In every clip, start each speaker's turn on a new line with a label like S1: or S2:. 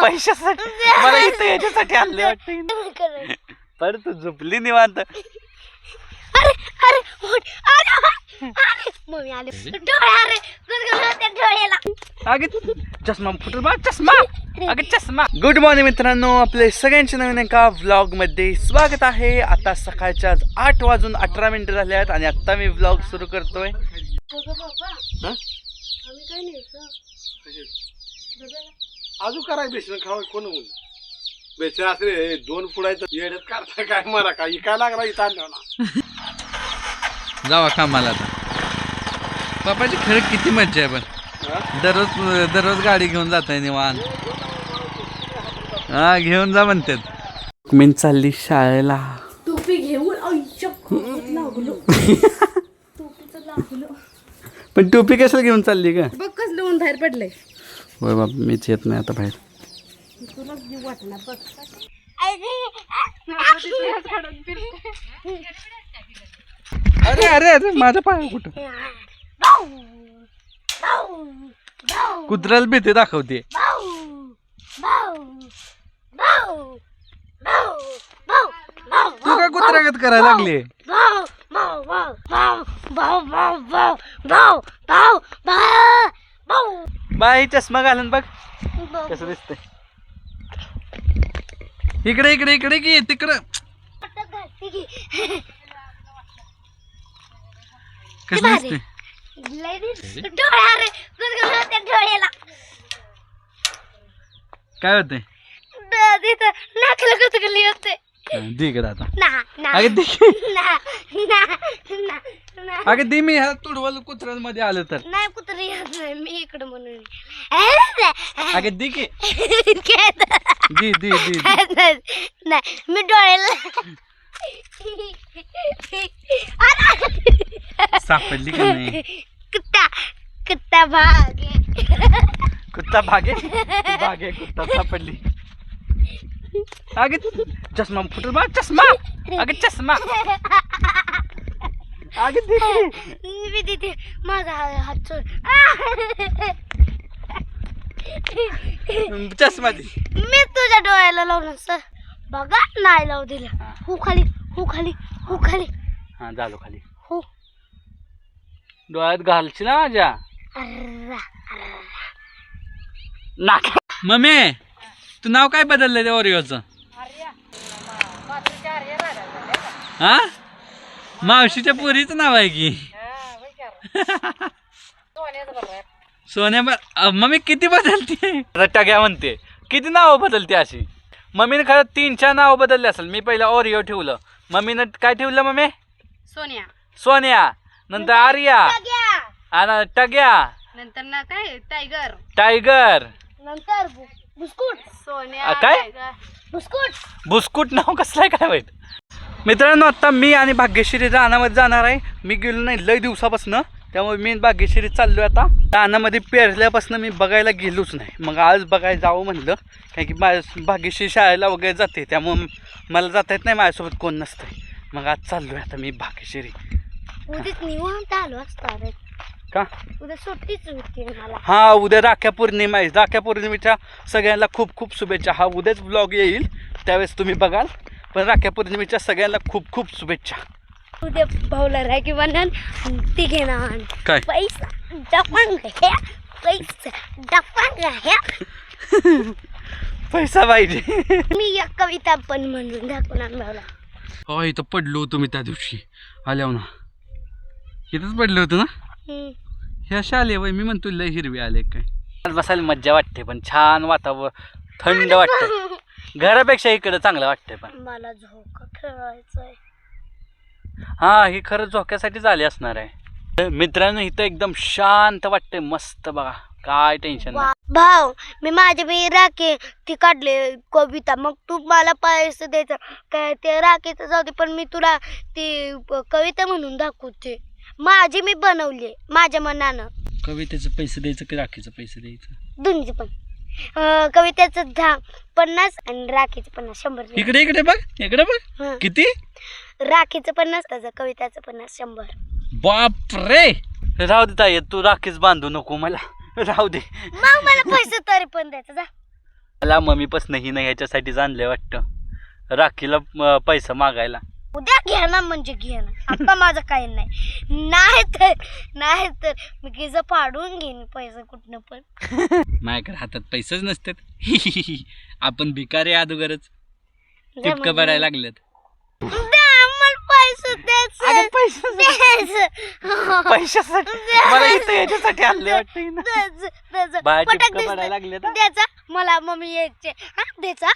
S1: पैशासाठी मला इथं याच्यासाठी आणले वाटतं. पण तू झोपली निवांत.
S2: अरे अरे अरे अरे मम्मी आले डोळे अरे गुदगुद डोळ्याला.
S1: अगे चष्मा फुटल बा चष्मा. अगे चष्मा. गुड मॉर्निंग मित्रांनो, आपले सगळ्यांचे नवीन एका व्लॉग मध्ये स्वागत आहे. आता सकाळच्या 8:18 झाले आहेत आणि आता मी व्लॉग सुरू करतोय.
S3: अजून कराय बेसन खावा कोण बेसन असले 2 पुढायचं येड्यात काढता काय मला काय काय लागला इथं आणलं.
S1: जावा कामाला आता. बापाची खेळ किती मज्जा आहे. पण दररोज गाडी घेऊन जाताय निवांत. हा घेऊन जा म्हणतात. मी चालली शाळेला.
S2: टोपी घेऊन लागलो टोपीचं लागलो.
S1: पण टोपी कशाला घेऊन चालली का?
S2: बघ कसलं ऊन बाहेर पडलंय.
S1: होय बाप मीच येत नाही आता बाहेर.
S2: तुला जीव वाटणार बघ.
S1: अरे अरे अरे माझ्या पाय कुठं कुत्र्याला भीती दाखवते. तू काय कुत्र्यागत करायला लागली? बाई चष्मा घालून बघ कसं दिसतंय. इकडे इकडे इकडे की तिकडं कसं दिसतंय.
S2: डोळ्याला
S1: काय होतंय?
S2: नाकाला गुदगुली होते.
S1: दे इकडे आता.
S2: ना
S1: अगे दे
S2: ना ना ना
S1: अगे दे. मी ह्या तुडवल कुत्र्यांमध्ये आलं तर.
S2: नाही कुत्री येत नाही मी इकडं म्हणून.
S1: अगे दे की. दे दे दे
S2: नाही मी डोळ्याला
S1: सापडली का नाही?
S2: कुत्ता कुत्ता भागे
S1: कुत्ता भागे भागे कुत्ता सापडली. अगे चष्मा फुटल बा चष्मा. अगे चष्मा. अगे दे की.
S2: मी तिथे माझा हात सोड.
S1: चष्मा दे.
S2: मी तुझ्या डोळ्याला लावलं सर बघा नाही लावू दिलं. हो खाली हो खाली हो खाली
S1: हा झालो खाली.
S2: हो
S1: डोळ्यात घालची ना माझ्या. नाक. मम्मी तू नाव काय बदललंय त्या ओरिओचं? हा मावशीच्या पोरीचं नाव आहे की. सोन्या. मम्मी किती बदलते? टग्या म्हणते किती नाव बदलते अशी. मम्मीने खरं 3-4 नाव बदलले असेल. मी पहिला ओरिओ ठेवलं. मम्मीनं काय ठेवलं मम्मी?
S2: सोन्या
S1: सोन्या. नंतर आर्या आणि टग्या.
S2: नंतर ना काय टायगर.
S1: टायगर.
S2: नंतर बुस्कुट. सोन्या
S1: काय?
S2: बुस्कुट.
S1: बुस्कुट नाव कसलं आहे काय माहित. मित्रांनो आता मी आणि भाग्यश्री रानामध्ये जाणार आहे. मी गेलो नाही लय दिवसापासून, त्यामुळे मी भाग्यश्री चाललोय. आता रानामध्ये पेरल्यापासून मी बघायला गेलोच नाही. मग आज बघायला जावं म्हणलं, कारण की माझ्या भाग्यश्री शाळेला वगैरे जाते, त्यामुळं मला जाता येत नाही, माझ्यासोबत कोण नसतंय. मग आज चाललोय आता मी भाग्यश्री.
S2: उद्याच निवांत आलो असतात
S1: का?
S2: उद्या सुट्टीच होती मला.
S1: हा उद्या राख्या पौर्णिमा आहे. राख्या पौर्णिमेच्या सगळ्यांना खूप खूप शुभेच्छा. हा उद्याच ब्लॉग येईल त्यावेळेस तुम्ही बघाल. पण राख्या पौर्णिमेच्या सगळ्यांना खूप खूप शुभेच्छा.
S2: उद्या भाऊला राखी बनन ती घेणार.
S1: काय
S2: पैसा डफन घ्या पैसा डफन घ्या.
S1: पैसा पाहिजे.
S2: मी एक कविता पण म्हणून दाखवणार भाऊला.
S1: हो इथं पडलो होतो मी त्या दिवशी आल्यावर ना. इथंच पडलं होतं ना. हे अशा आले वय. मी म्हणतो लय हिरवी आले काय. बसायला मज्जा वाटते, पण छान वातावरण थंड वाटतं. घरापेक्षा इकडं चांगलं वाटतंय. पण
S2: मला झोका खेळायचंय.
S1: हा हे खरं झोक्यासाठीच आले असणार आहे. मित्रांनो इथं एकदम शांत वाटतंय. मस्त बघा काय टेन्शन नाही.
S2: भाऊ मी राखी ती काढले कविता. मग तू मला पैसे द्यायचं काय ते राखीचं जाऊ दे, पण मी तुला ती कविता म्हणून दाखवते. माझी मी बनवली माझ्या मनानं.
S1: कवितेचे पैसे द्यायचं की राखीचं पैसे द्यायचं?
S2: दोन्हीचे पण. कवितेचं 50 आणि राखीचं 50. 100.
S1: इकडे इकडे बघ इकडे बघ. किती?
S2: राखीचं 50 त्याचं कविताचं 50. 100.
S1: बाप रे. राहू दे ताई, तू राखीच बांधू नको मला. राहू दे.
S2: मग मला पैसे तरी पण द्यायचं जा.
S1: मला मम्मीपासून ही नाही ह्याच्यासाठी जाणले वाटतं राखीला पैसा मागायला.
S2: उद्या घेणार म्हणजे घेणार, आता माझं काही नाही तर मी गिज फाडून घेईन पैसे कुठनं पण.
S1: माझ्याकडे हातात पैसेच नसतात. आपण भिकारी अगोदरच टिपकं पडायला लागलेत.
S2: द्या मला पैसे द्यायचं
S1: पैशासाठी मला इथं याच्यासाठी आणले वाटतं बाहेर टिपकं पडायला लागले.
S2: द्यायचा मला मम्मी यायचे. हा द्यायचा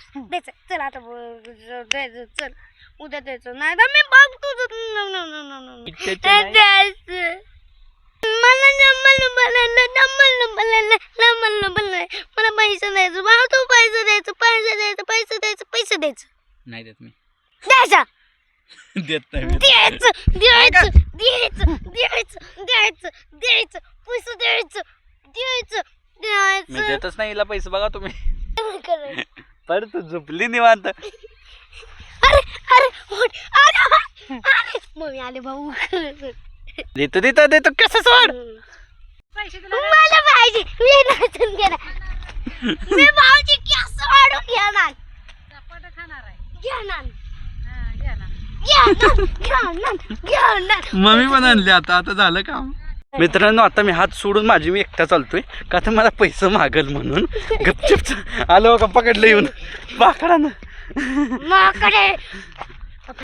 S2: चल आता द्यायचं, चल उद्या द्यायचं. नाही तर मी बघ तुझं द्यायचं. मला पैसे द्यायचं भाऊ, तू पैसे द्यायचं
S1: नाही देत मी.
S2: द्यायचा
S1: देत नाही मी.
S2: द्यायचं पैसे द्यायचं.
S1: मी देतच नाही हिला पैसे. बघा तुम्ही पर तू झोपली निवांत.
S2: अरे मम्मी आले भाऊ.
S1: देतो कसं सोड.
S2: मला पाहिजे, मी नाचून घेणार. मी भाऊची केस वाढून घेणार.
S1: मम्मी पण आणले. आता झालं काम. मित्रांनो आता मी हात सोडून मी एकटा चालतोय का तर मला पैसे मागल म्हणून. गपचूप आलो का पकडलं येऊन पाकडानं.
S2: माकडे